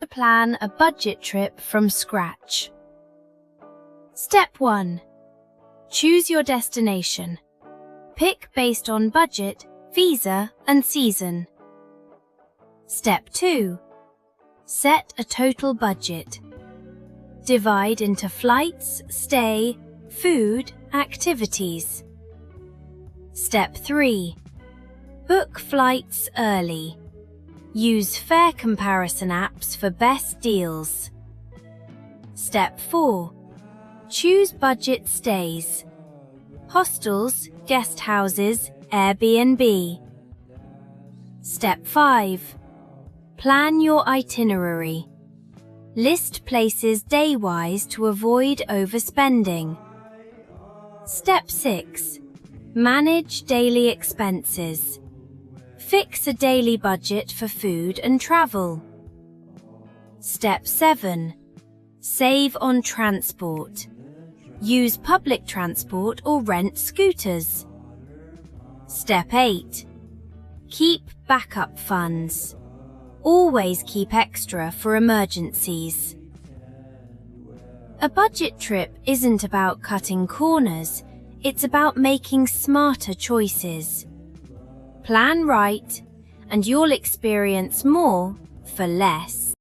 to plan a budget trip from scratch. Step 1. Choose your destination. Pick based on budget, visa, and season. Step 2. Set a total budget. Divide into flights, stay, food, activities. Step 3. Book flights early. Use fare comparison apps for best deals. Step 4. Choose budget stays. Hostels, guesthouses, Airbnb. Step 5. Plan your itinerary. List places day-wise to avoid overspending. Step 6. Manage daily expenses. Fix a daily budget for food and travel. Step 7. Save on transport. Use public transport or rent scooters. Step 8. Keep backup funds. Always keep extra for emergencies. A budget trip isn't about cutting corners, it's about making smarter choices. Plan right, and you'll experience more for less.